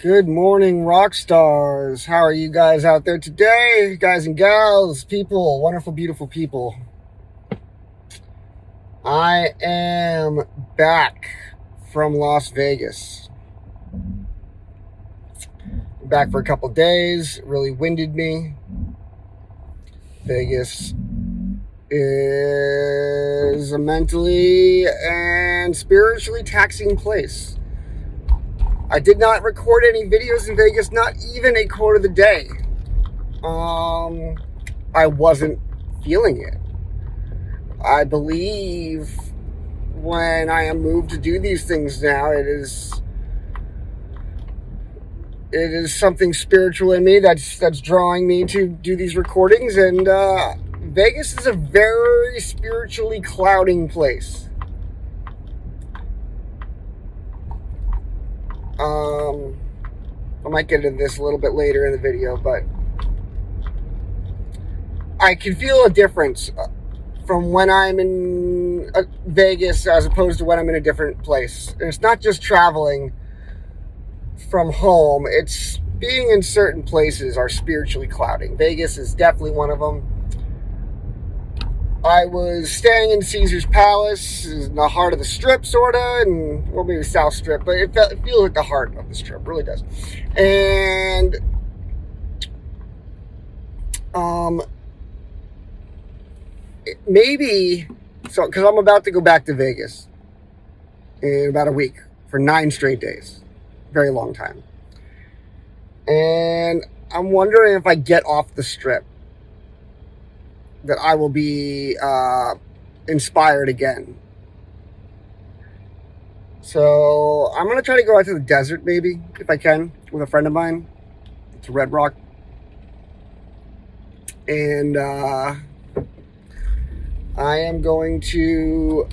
Good morning, rock stars. How are you guys out there today? Guys and gals, people, wonderful, beautiful people. I am back from Las Vegas. Back for a couple days. It really winded me. Vegas is a mentally and spiritually taxing place. I did not record any videos in Vegas, not even a quote of the day. I wasn't feeling it. I believe when I am moved to do these things now, it is something spiritual in me that's drawing me to do these recordings. And Vegas is a very spiritually clouding place. I might get into this a little bit later in the video, but I can feel a difference from when I'm in Vegas as opposed to when I'm in a different place. And it's not just traveling from home, it's being in certain places are spiritually clouding. Vegas is definitely one of them. I was staying in Caesar's Palace, in the heart of the Strip, sort of, and well, maybe South Strip, but it feels like the heart of the Strip, it really does. And maybe so because I'm about to go back to Vegas in about a week for 9 straight days, very long time, and I'm wondering if I get off the Strip, that I will be inspired again. So I'm going to try to go out to the desert maybe, if I can, with a friend of mine, to Red Rock. And I am going to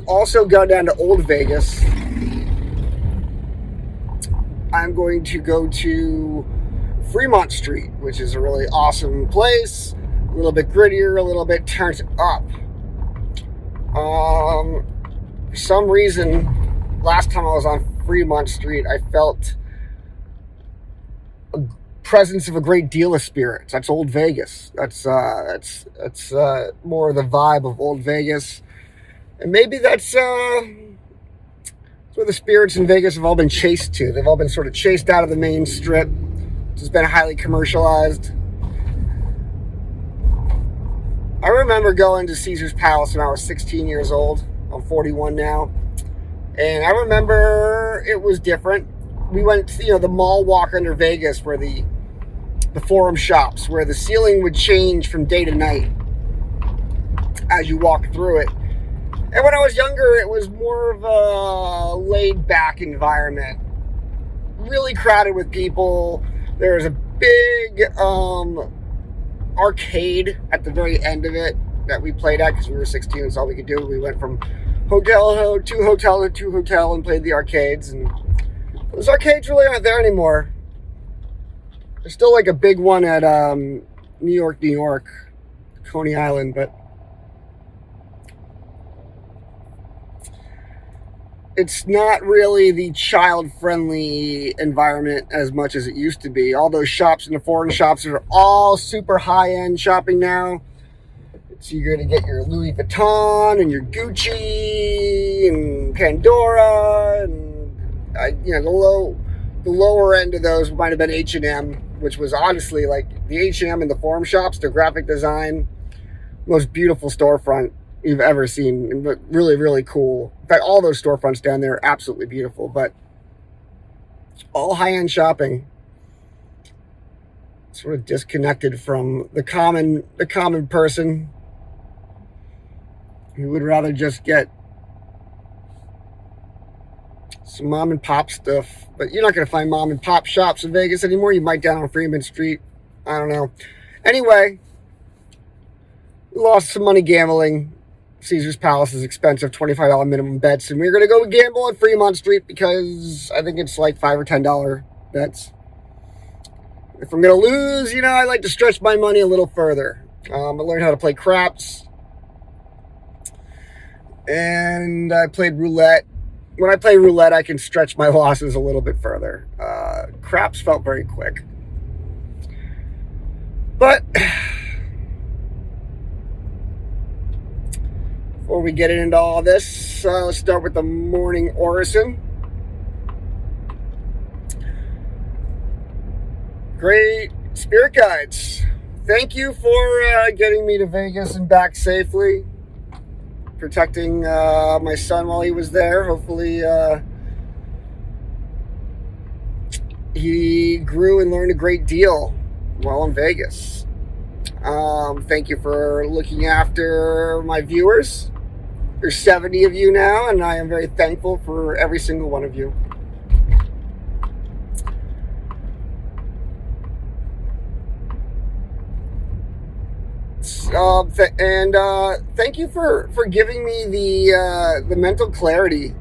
also go down to Old Vegas. I'm going to go to Fremont Street, which is a really awesome place, a little bit grittier, a little bit turned up. For some reason, last time I was on Fremont Street, I felt a presence of a great deal of spirits. That's Old Vegas. That's more of the vibe of Old Vegas, and maybe that's where the spirits in Vegas have all been chased to. They've all been sort of chased out of the main strip. It's been highly commercialized. I remember going to Caesar's Palace when I was 16 years old. I'm 41 now. And I remember it was different. We went to, the mall walk under Vegas where the Forum shops, where the ceiling would change from day to night as you walked through it. And when I was younger, it was more of a laid-back environment. Really crowded with people. There was a big arcade at the very end of it that we played at because we were 16. That's all we could do. We went from hotel to hotel to hotel and played the arcades. And those arcades really aren't there anymore. There's still like a big one at New York, Coney Island, but it's not really the child-friendly environment as much as it used to be. All those shops and the foreign shops are all super high-end shopping now. So you're going to get your Louis Vuitton and your Gucci and Pandora, and the lower end of those might have been H&M, which was honestly like the H&M and the forum shops, their graphic design, most beautiful storefront you've ever seen, but really, really cool. In fact, all those storefronts down there are absolutely beautiful, but all high-end shopping, sort of disconnected from the common person who would rather just get some mom and pop stuff. But you're not going to find mom and pop shops in Vegas anymore. You might down on Fremont Street. I don't know. Anyway, we lost some money gambling. Caesar's Palace is expensive, $25 minimum bets, and we're going to go gamble at Fremont Street because I think it's like $5 or $10 bets. If I'm going to lose, I like to stretch my money a little further. I learned how to play craps, and I played roulette when I play roulette, I can stretch my losses a little bit further. Craps felt very quick. But before we get into all this, let's start with the morning orison. Great spirit guides. Thank you for getting me to Vegas and back safely. Protecting my son while he was there. Hopefully he grew and learned a great deal while in Vegas. Thank you for looking after my viewers. There's 70 of you now, and I am very thankful for every single one of you. Thank you for giving me the mental clarity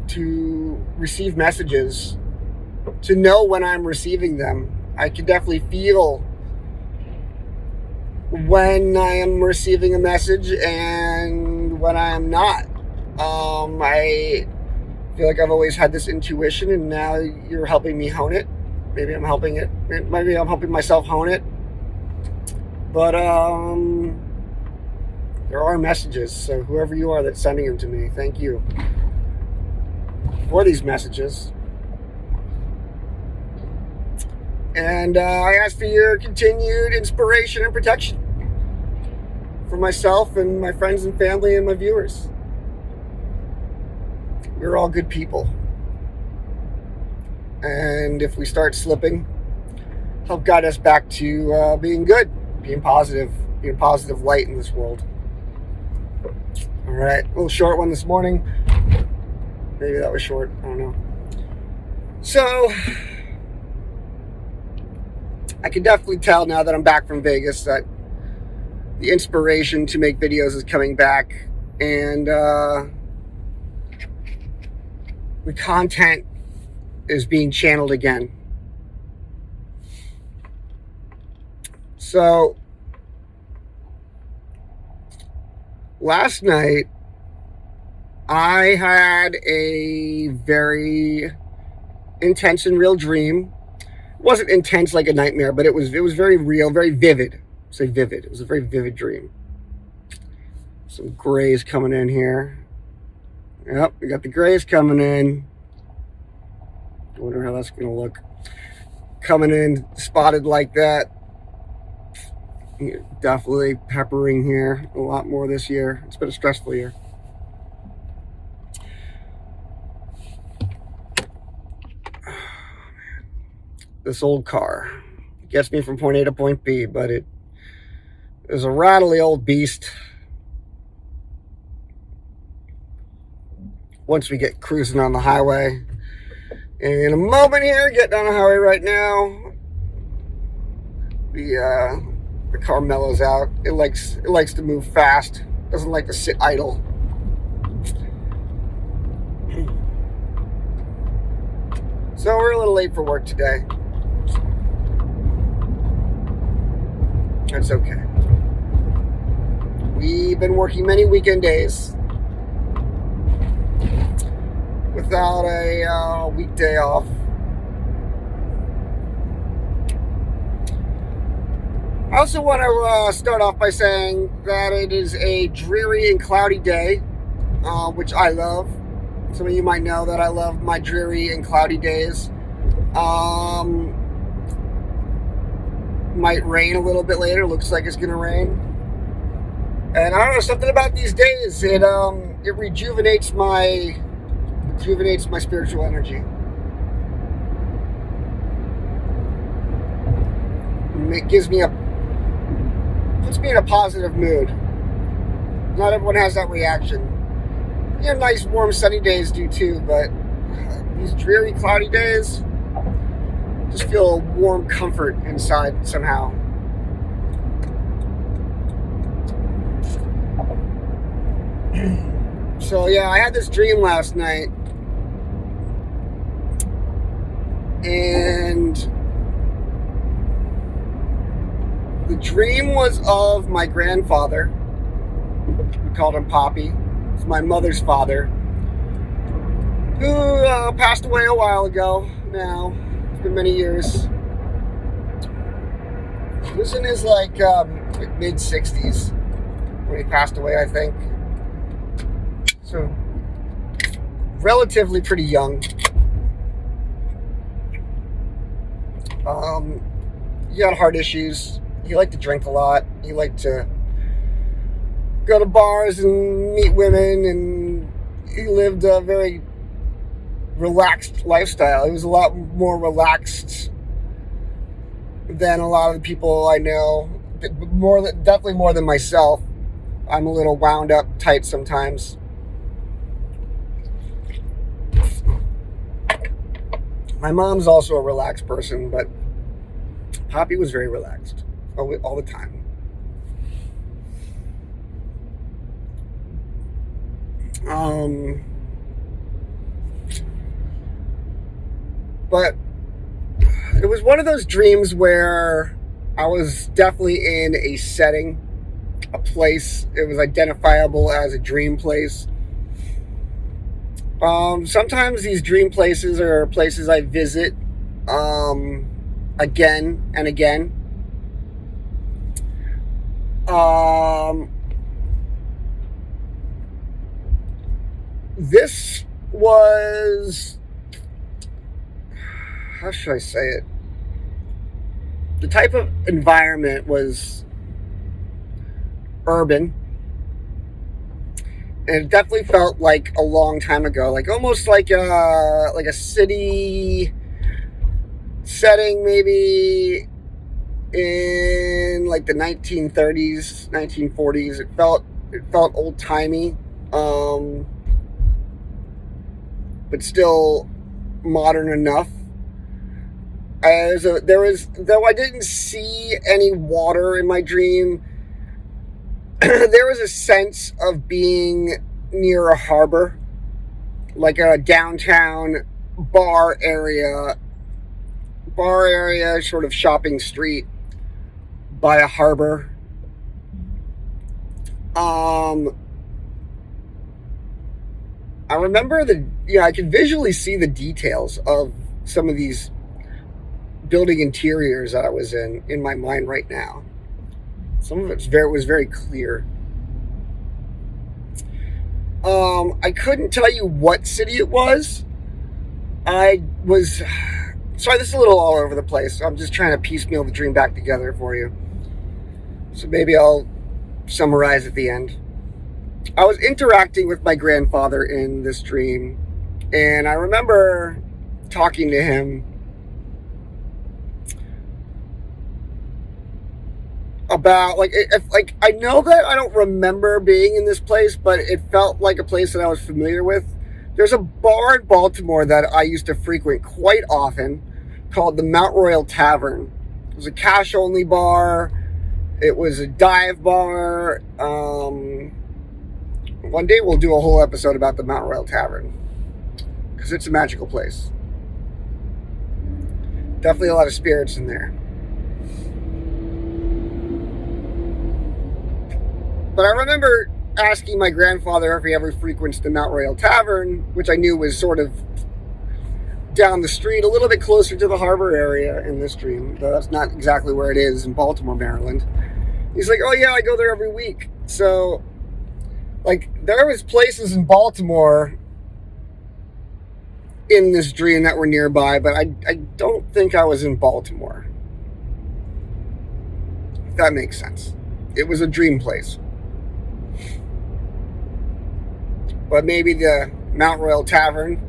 to receive messages, to know when I'm receiving them. I can definitely feel when I am receiving a message and when I am not. I feel like I've always had this intuition, and now you're helping me hone it. Maybe I'm helping myself hone it. But there are messages, so whoever you are that's sending them to me, thank you for these messages. And I ask for your continued inspiration and protection for myself and my friends and family and my viewers. We're all good people. And if we start slipping, help guide us back to being good. Being positive light in this world. All right, a little short one this morning. Maybe that was short, I don't know. So, I can definitely tell now that I'm back from Vegas that the inspiration to make videos is coming back, and the content is being channeled again. So, last night, I had a very intense and real dream. It wasn't intense like a nightmare, but it was very real, very vivid. Say vivid. It was a very vivid dream. Some grays coming in here. Yep, we got the grays coming in. I wonder how that's going to look. Coming in spotted like that. Definitely peppering here a lot more this year. It's been a stressful year. This old car gets me from point A to point B, but it is a rattly old beast. Once we get cruising on the highway, in a moment here, getting on the highway right now, the car mellows out. It likes to move fast. Doesn't like to sit idle. So we're a little late for work today. That's okay. We've been working many weekend days without a weekday off. I also want to start off by saying that it is a dreary and cloudy day, which I love. Some of you might know that I love my dreary and cloudy days. Might rain a little bit later. Looks like it's gonna rain. And I don't know, something about these days. It rejuvenates my spiritual energy. It puts me in a positive mood. Not everyone has that reaction. Nice warm sunny days do too, but these dreary cloudy days just feel a warm comfort inside somehow. So yeah, I had this dream last night, and the dream was of my grandfather. We called him Poppy. It's my mother's father. who passed away a while ago now. It's been many years. He was in his like mid-60s when he passed away, I think. So relatively pretty young. He had heart issues. He liked to drink a lot. He liked to go to bars and meet women, and he lived a very relaxed lifestyle. He was a lot more relaxed than a lot of the people I know. Definitely more than myself. I'm a little wound up tight sometimes. My mom's also a relaxed person, but Poppy was very relaxed all the time. But it was one of those dreams where I was definitely in a setting, a place. It was identifiable as a dream place. Sometimes these dream places are places I visit again and again. This was, how should I say it? The type of environment was urban. And it definitely felt like a long time ago, like almost like a city setting, maybe in like the 1930s, 1940s. It felt old timey, but still modern enough. Though I didn't see any water in my dream, there was a sense of being near a harbor, like a downtown bar area, sort of shopping street by a harbor. I remember I could visually see the details of some of these building interiors that I was in my mind right now. Some of it was very clear. I couldn't tell you what city it was. Sorry, this is a little all over the place. I'm just trying to piecemeal the dream back together for you. So maybe I'll summarize at the end. I was interacting with my grandfather in this dream, and I remember talking to him about I know that I don't remember being in this place, but it felt like a place that I was familiar with. There's a bar in Baltimore that I used to frequent quite often called the Mount Royal Tavern. It was a cash only bar. It was a dive bar. One day we'll do a whole episode about the Mount Royal Tavern because it's a magical place. Definitely a lot of spirits in there. But I remember asking my grandfather if he ever frequents the Mount Royal Tavern, which I knew was sort of down the street, a little bit closer to the harbor area in this dream, though that's not exactly where it is in Baltimore, Maryland. He's like, oh yeah, I go there every week. So, there was places in Baltimore in this dream that were nearby, but I don't think I was in Baltimore. If that makes sense. It was a dream place. But maybe the Mount Royal Tavern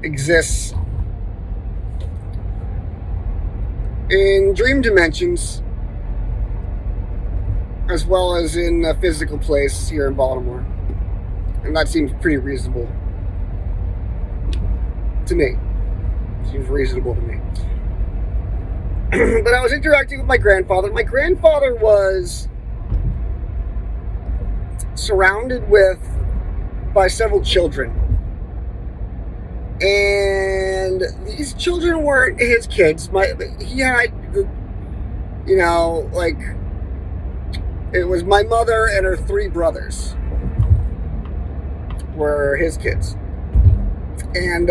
exists in dream dimensions as well as in a physical place here in Baltimore. And that seems pretty reasonable to me. Seems reasonable to me. But I was interacting with my grandfather. My grandfather was surrounded by several children. And these children weren't his kids. He had, it was my mother and her 3 brothers were his kids. And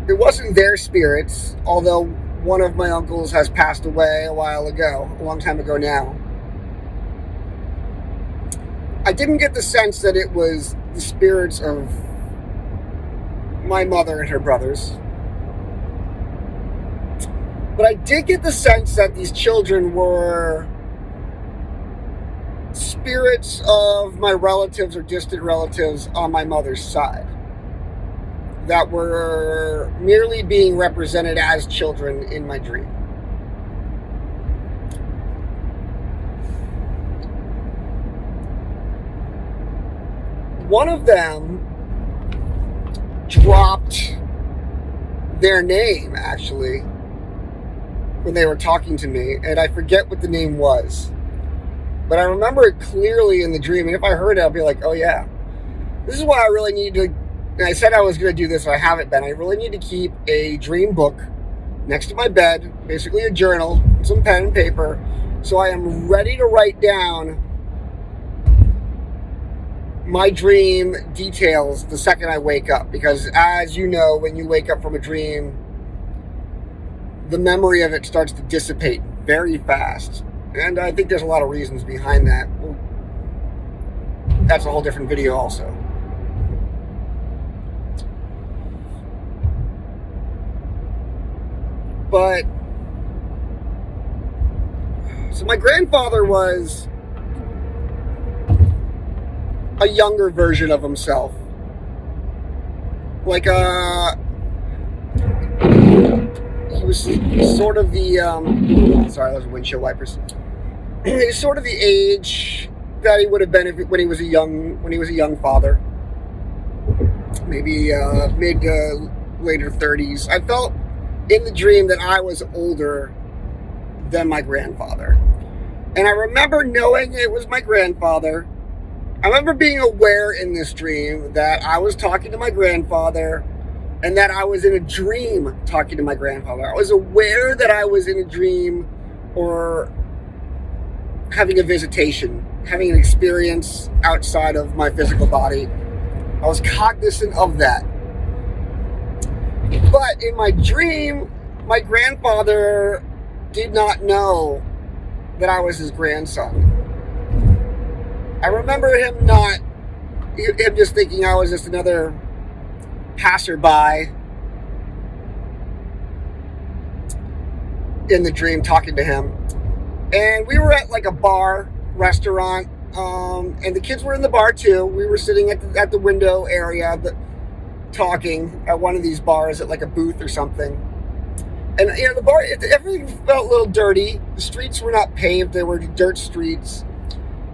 it wasn't their spirits, although one of my uncles has passed away a long time ago now. I didn't get the sense that it was the spirits of my mother and her brothers. But I did get the sense that these children were spirits of my relatives or distant relatives on my mother's side that were merely being represented as children in my dream. One of them dropped their name, actually, when they were talking to me, and I forget what the name was. But I remember it clearly in the dream, and if I heard it, I'll be like, oh yeah. This is why I really need to, and I said I was going to do this, and I haven't been. I really need to keep a dream book next to my bed, basically a journal, some pen and paper, so I am ready to write down my dream details the second I wake up. Because as you know, when you wake up from a dream, the memory of it starts to dissipate very fast. And I think there's a lot of reasons behind that. That's a whole different video also. But, so my grandfather was a younger version of himself. Like he was sort of the, sorry, those are windshield wipers. He's sort of the age that he would have been when he was a young father. Maybe mid to later 30s. I felt in the dream that I was older than my grandfather. And I remember knowing it was my grandfather. I remember being aware in this dream that I was talking to my grandfather and that I was in a dream talking to my grandfather. I was aware that I was in a dream or having a visitation, having an experience outside of my physical body. I was cognizant of that. But in my dream, my grandfather did not know that I was his grandson. I remember him just thinking I was just another passerby in the dream talking to him. And we were at like a bar, restaurant, and the kids were in the bar too. We were sitting at the window area talking at one of these bars at like a booth or something. And the bar, everything felt a little dirty. The streets were not paved, they were dirt streets.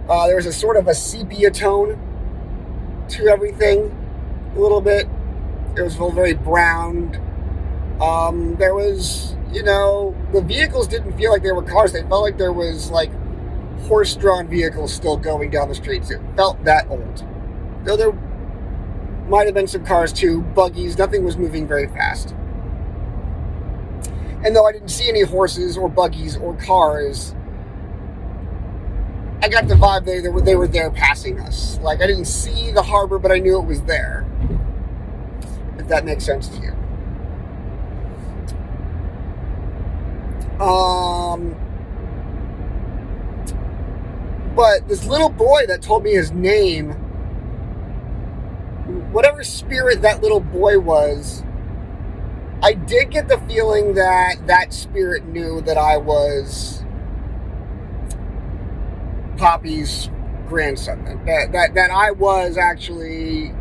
There was a sort of a sepia tone to everything, a little bit. It was very brown. There was, the vehicles didn't feel like they were cars. They felt like there was like horse-drawn vehicles still going down the streets. It felt that old. Though there might have been some cars too, buggies, nothing was moving very fast. And though I didn't see any horses or buggies or cars, I got the vibe they were there passing us. Like, I didn't see the harbor, but I knew it was there. If that makes sense to you. But this little boy that told me his name, whatever spirit that little boy was, I did get the feeling that spirit knew that I was Poppy's grandson. That I was actually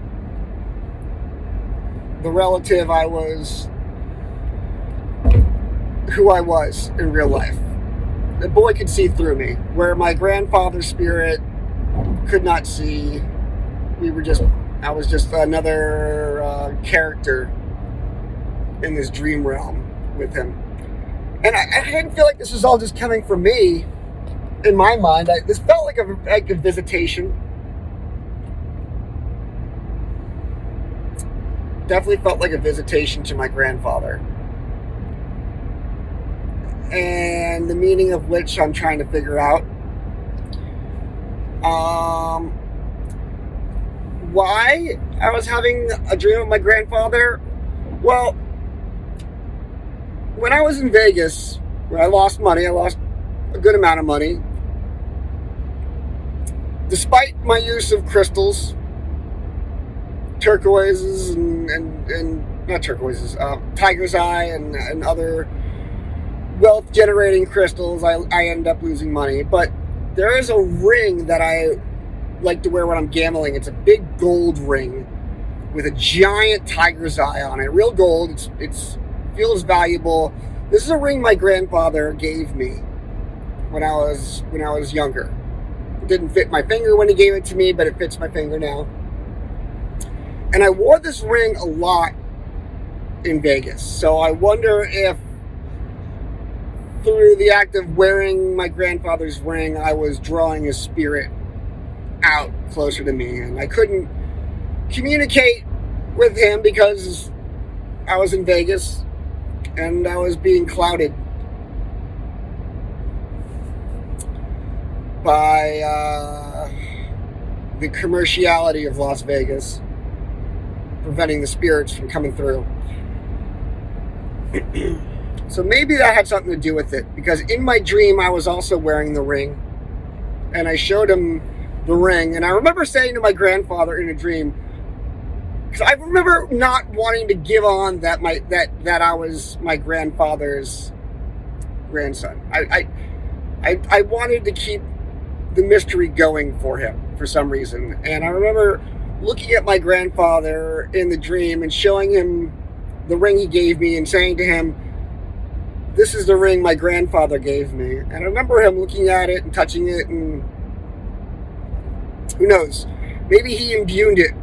the relative I was, who I was in real life. The boy could see through me, where my grandfather's spirit could not see. I was just another character in this dream realm with him. And I didn't feel like this was all just coming from me. In my mind, this felt like a visitation. Definitely felt like a visitation to my grandfather. And the meaning of which I'm trying to figure out. why I was having a dream of my grandfather? Well, when I was in Vegas, where I lost money, I lost a good amount of money. Despite my use of crystals, turquoises and not turquoises, tiger's eye and other wealth generating crystals, I end up losing money. But there is a ring that I like to wear when I'm gambling. It's a big gold ring with a giant tiger's eye on it. Real gold. It's feels valuable. This is a ring my grandfather gave me when I was younger. It didn't fit my finger when he gave it to me, but it fits my finger now. And I wore this ring a lot in Vegas. So I wonder if through the act of wearing my grandfather's ring, I was drawing his spirit out closer to me. And I couldn't communicate with him because I was in Vegas and I was being clouded by the commerciality of Las Vegas, preventing the spirits from coming through. So maybe that had something to do with it, because in my dream I was also wearing the ring, and I showed him the ring, and I remember saying to my grandfather in a dream, because I remember not wanting to give on that I was my grandfather's grandson. I wanted to keep the mystery going for him for some reason, and I remember looking at my grandfather in the dream and showing him the ring he gave me and saying to him, "This is the ring my grandfather gave me." And I remember him looking at it and touching it, and who knows, maybe he imbued it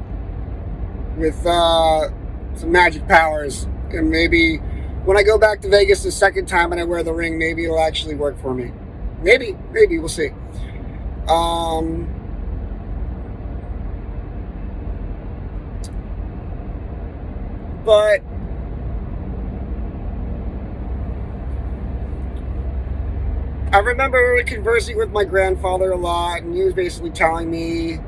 with some magic powers, and maybe when I go back to Vegas the second time and I wear the ring, maybe it'll actually work for me. Maybe, we'll see. But I remember conversing with my grandfather a lot, and he was basically telling me,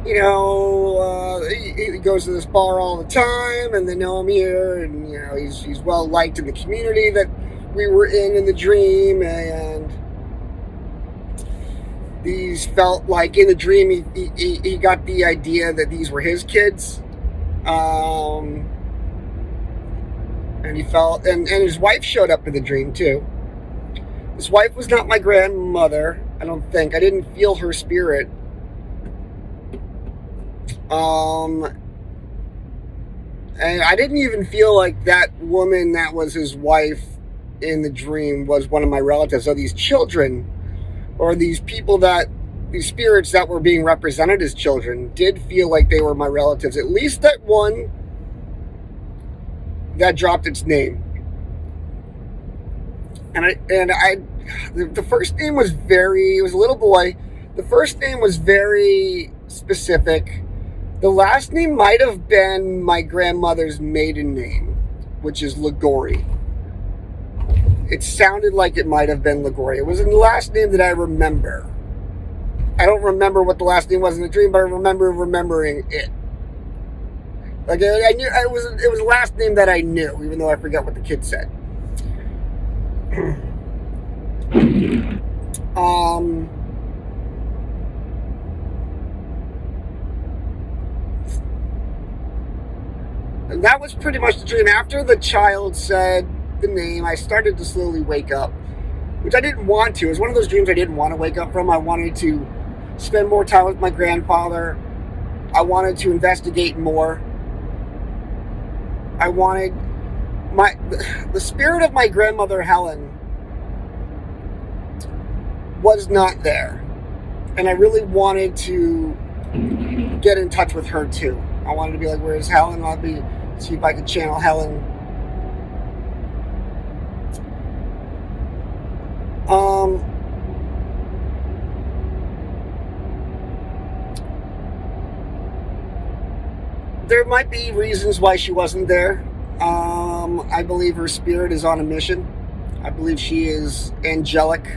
you know, he goes to this bar all the time, and they know him here, and you know, he's well liked in the community that we were in the dream, and these felt like in the dream he got the idea that these were his kids. And he felt, and his wife showed up in the dream too. His wife was not my grandmother, I don't think. I didn't feel her spirit. And I didn't even feel like that woman that was his wife in the dream was one of my relatives. So these children, or these people these spirits that were being represented as children, did feel like they were my relatives. At least that one that dropped its name. The first name was it was a little boy. The first name was very specific. The last name might have been my grandmother's maiden name, which is Ligori. It sounded like it might have been Ligori. It was the last name that I remember. I don't remember what the last name was in the dream, but I remember remembering it. Like I knew it was the last name that I knew, even though I forgot what the kid said. And that was pretty much the dream. After the child said the name, I started to slowly wake up, which I didn't want to. It was one of those dreams I didn't want to wake up from. I wanted to spend more time with my grandfather. I wanted to investigate more. I wanted the spirit of my grandmother Helen was not there, and I really wanted to get in touch with her too. I wanted to be like, "Where's Helen?" See if I could channel Helen. There might be reasons why she wasn't there. I believe her spirit is on a mission. I believe she is angelic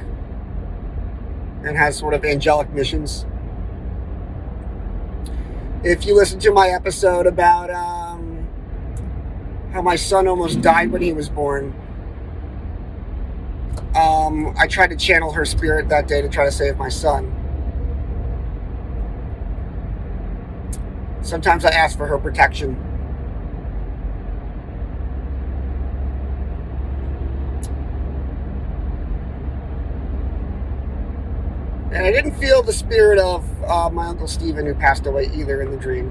and has sort of angelic missions. If you listen to my episode about how my son almost died when he was born, I tried to channel her spirit that day to try to save my son. Sometimes I ask for her protection. And I didn't feel the spirit of my Uncle Stephen, who passed away, either in the dream.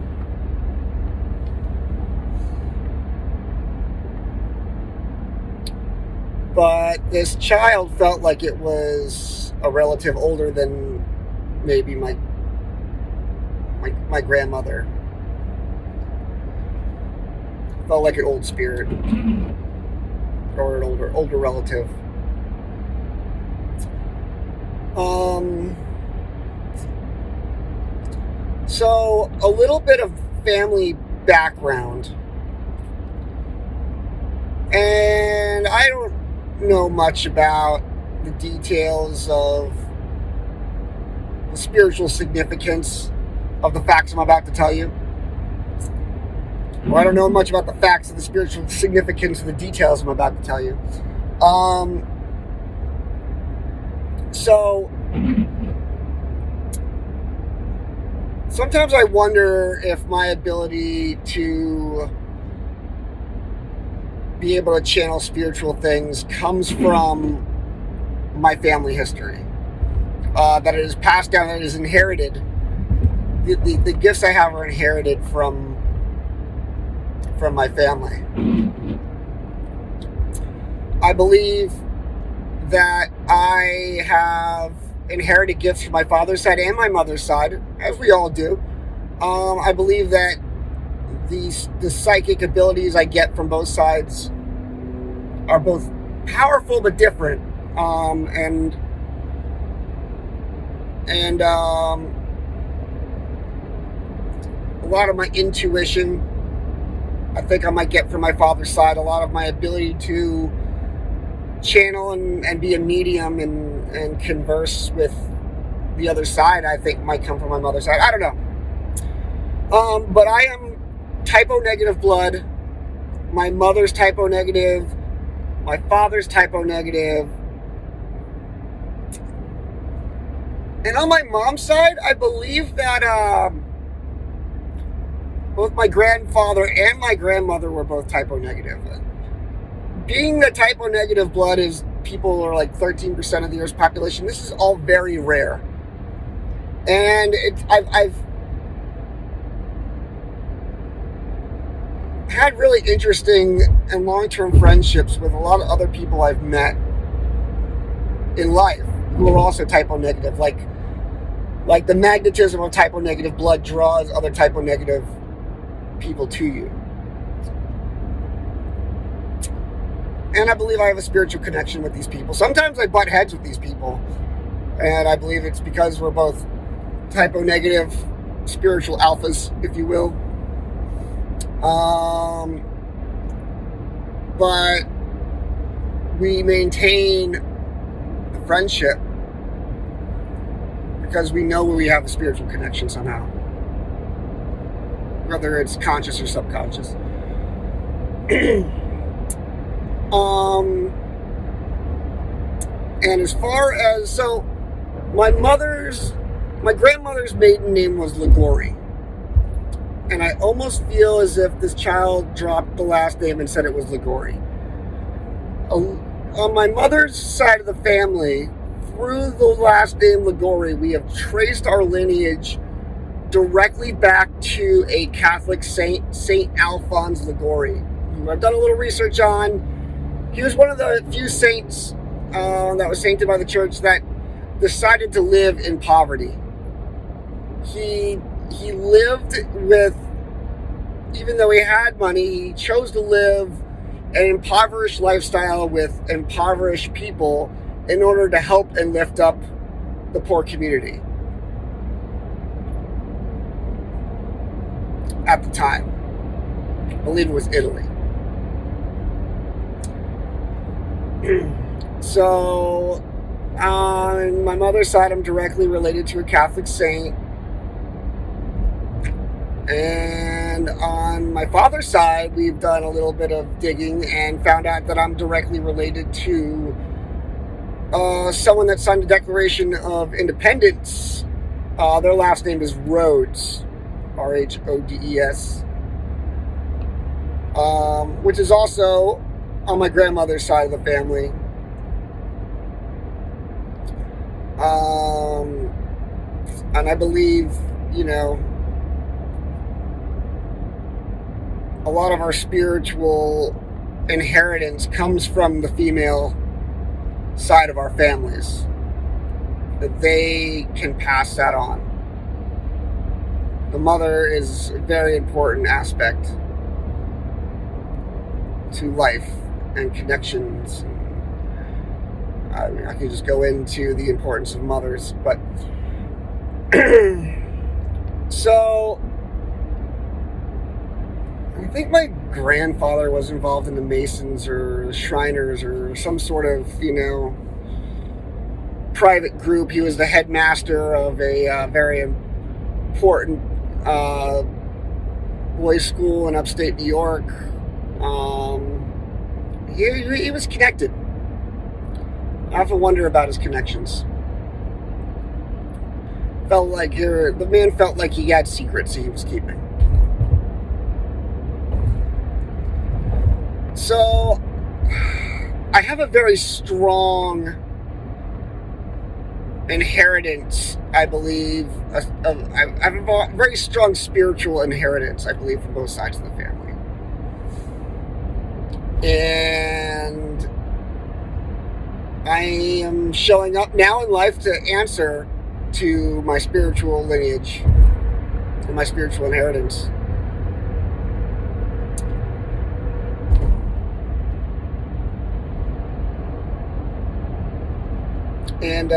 But this child felt like it was a relative older than maybe my grandmother. Felt like an old spirit or an older relative. So a little bit of family background, and I don't know much about the details of the spiritual significance of the facts I'm about to tell you. Or I don't know much about the facts of the spiritual significance of the details I'm about to tell you. So sometimes I wonder if my ability to be able to channel spiritual things comes from my family history. That it is passed down, that it is inherited. The gifts I have are inherited from my family. I believe that I have inherited gifts from my father's side and my mother's side, as we all do. I believe that the psychic abilities I get from both sides are both powerful but different. And a lot of my intuition, I think I might get from my father's side. A lot of my ability to channel and be a medium and converse with the other side, I think might come from my mother's side. I don't know. But I am type O negative blood. My mother's type O negative. My father's type O negative. And on my mom's side, I believe that both my grandfather and my grandmother were both type O negative. Being the type O negative blood is, people are like 13% of the Earth's population. This is all very rare. And I've had really interesting and long-term friendships with a lot of other people I've met in life who are also type O negative. Like the magnetism of type O negative blood draws other type O negative people to you. And I believe I have a spiritual connection with these people. Sometimes I butt heads with these people, and I believe it's because we're both type O negative spiritual alphas, if you will. But we maintain the friendship because we know we have a spiritual connection somehow, whether it's conscious or subconscious. And as far as, so my grandmother's maiden name was Ligori. And I almost feel as if this child dropped the last name and said it was Ligori. On my mother's side of the family, through the last name Ligori, we have traced our lineage directly back to a Catholic saint, Saint Alphonse Ligori, who I've done a little research on. He was one of the few saints that was sainted by the church that decided to live in poverty. He lived with, even though he had money, he chose to live an impoverished lifestyle with impoverished people in order to help and lift up the poor community at the time. I believe it was Italy. So, on my mother's side, I'm directly related to a Catholic saint. And on my father's side, we've done a little bit of digging and found out that I'm directly related to someone that signed the Declaration of Independence. Their last name is Rhodes, Rhodes, which is also on my grandmother's side of the family. And I believe, a lot of our spiritual inheritance comes from the female side of our families, that they can pass that on. The mother is a very important aspect to life and connections. I could just go into the importance of mothers, but so I think my grandfather was involved in the Masons or the Shriners or some sort of, private group. He was the headmaster of a very important boys' school in upstate New York. He was connected. I often wonder about his connections. The man felt like he had secrets he was keeping. So, I have a very strong inheritance, I believe. I have a very strong spiritual inheritance, I believe, from both sides of the family. And I am showing up now in life to answer to my spiritual lineage and my spiritual inheritance. And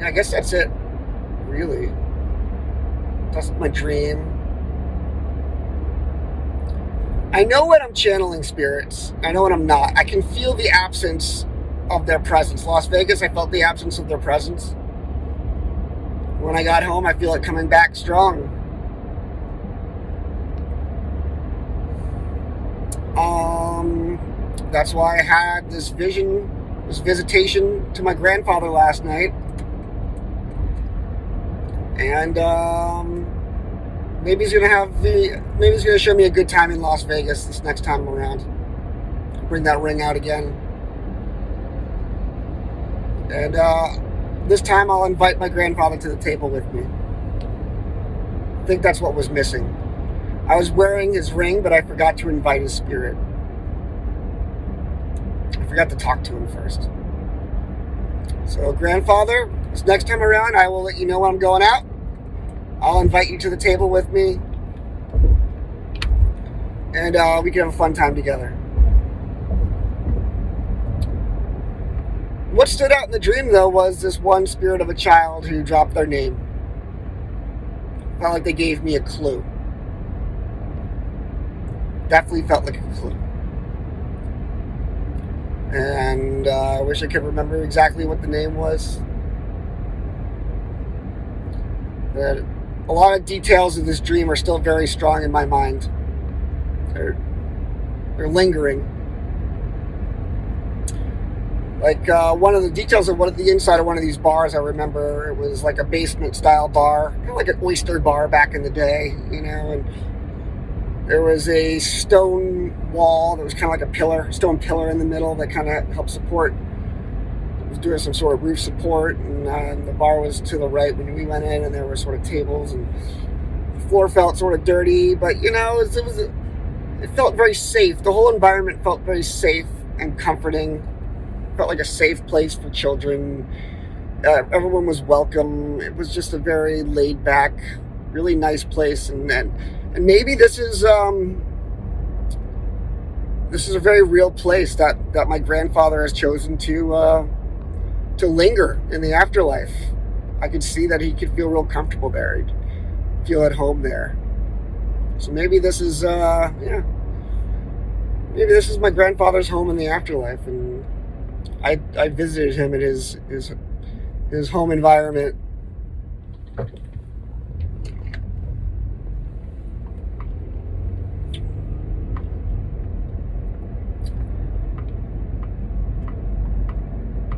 I guess that's it, really. That's my dream. I know when I'm channeling spirits. I know when I'm not. I can feel the absence of their presence. Las Vegas, I felt the absence of their presence. When I got home, I feel it coming back strong. That's why I had this visitation to my grandfather last night. And maybe he's gonna show me a good time in Las Vegas this next time around. Bring that ring out again. And this time I'll invite my grandfather to the table with me. I think that's what was missing. I was wearing his ring, but I forgot to invite his spirit. I forgot to talk to him first. So, grandfather, this next time around, I will let you know when I'm going out. I'll invite you to the table with me. And we can have a fun time together. What stood out in the dream, though, was this one spirit of a child who dropped their name. Felt like they gave me a clue. Definitely felt like a clue. And I wish I could remember exactly what the name was. But a lot of details of this dream are still very strong in my mind. They're lingering. Like one of the details of the inside of one of these bars, I remember it was like a basement style bar, kind of like an oyster bar back in the day, and there was a stone wall that was kind of like a stone pillar in the middle that kind of helped support. It was doing some sort of roof support, and the bar was to the right when we went in, and there were sort of tables, and the floor felt sort of dirty, but it felt very safe. The whole environment felt very safe and comforting. It felt like a safe place for children. Everyone was welcome. It was just a very laid back, really nice place, and maybe this is a very real place that my grandfather has chosen to linger in the afterlife. I could see that he could feel real comfortable there. He'd feel at home there. So maybe this is maybe this is my grandfather's home in the afterlife, and I visited him in his home environment.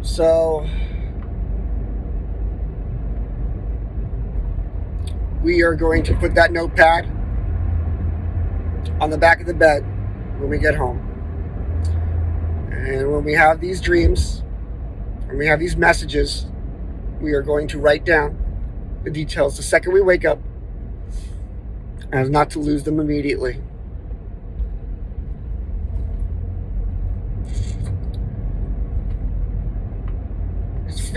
So we are going to put that notepad on the back of the bed when we get home. And when we have these dreams, when we have these messages, we are going to write down the details the second we wake up, as not to lose them immediately.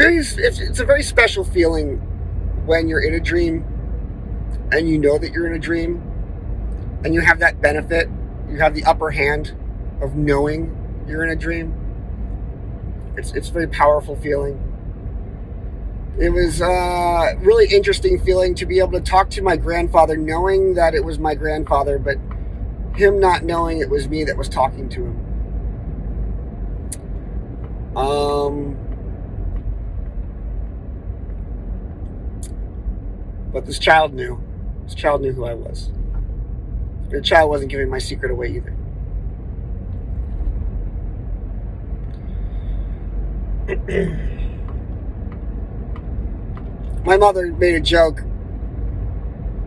It's a very special feeling when you're in a dream and you know that you're in a dream and you have that benefit, you have the upper hand of knowing you're in a dream. It's a very powerful feeling. It was a really interesting feeling to be able to talk to my grandfather, knowing that it was my grandfather, but him not knowing it was me that was talking to him. But this child knew. This child knew who I was. The child wasn't giving my secret away either. My mother made a joke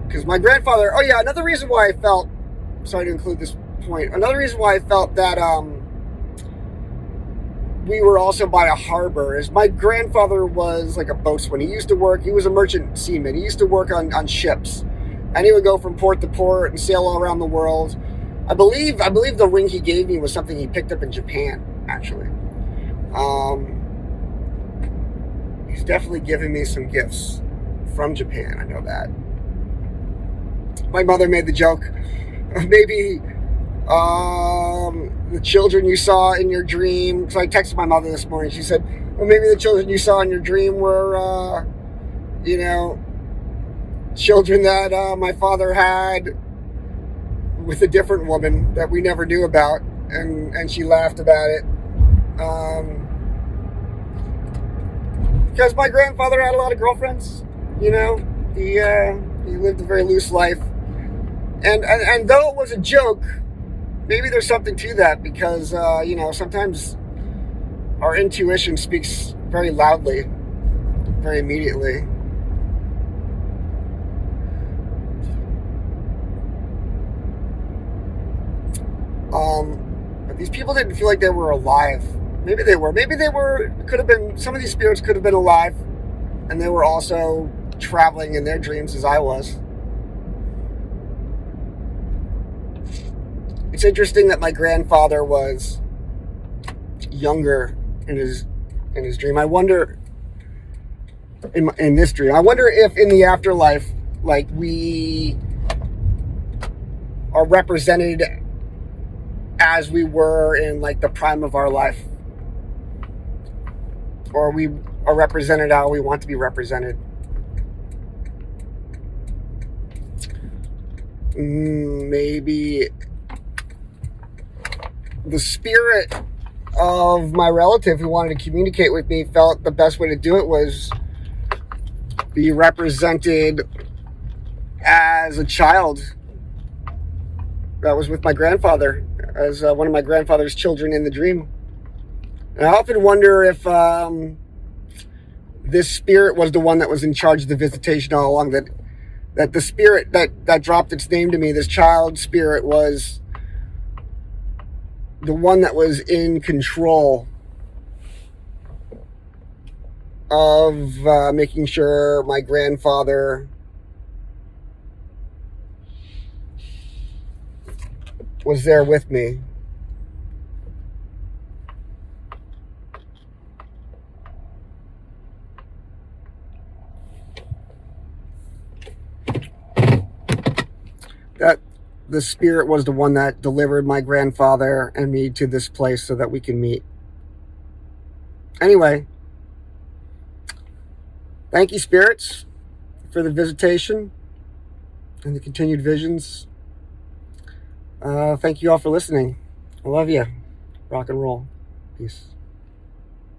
because my grandfather. Oh yeah, another reason why I felt. Sorry to include this point. Another reason why I felt that we were also by a harbor is my grandfather was like a boatswain. He used to work. He was a merchant seaman. He used to work on ships, and he would go from port to port and sail all around the world. I believe the ring he gave me was something he picked up in Japan, actually. He's definitely given me some gifts from Japan. I know that. My mother made the joke of maybe the children you saw in your dream. So I texted my mother this morning. She said, well, maybe the children you saw in your dream were, children that my father had with a different woman that we never knew about. And she laughed about it. Because my grandfather had a lot of girlfriends, he lived a very loose life. And though it was a joke, maybe there's something to that because, sometimes our intuition speaks very loudly, very immediately. But these people didn't feel like they were alive. Maybe they were. Could have been, some of these spirits could have been alive, and they were also traveling in their dreams as I was. It's interesting that my grandfather was younger in his dream. I wonder, in this dream, I wonder if in the afterlife, like, we are represented as we were in, like, the prime of our life. Or we are represented how we want to be represented. Maybe the spirit of my relative who wanted to communicate with me felt the best way to do it was be represented as a child that was with my grandfather, as one of my grandfather's children in the dream. And I often wonder if this spirit was the one that was in charge of the visitation all along, that the spirit that dropped its name to me, this child spirit, was the one that was in control of making sure my grandfather was there with me. That the spirit was the one that delivered my grandfather and me to this place so that we can meet. Anyway, thank you, spirits, for the visitation and the continued visions. Thank you all for listening. I love you. Rock and roll. Peace.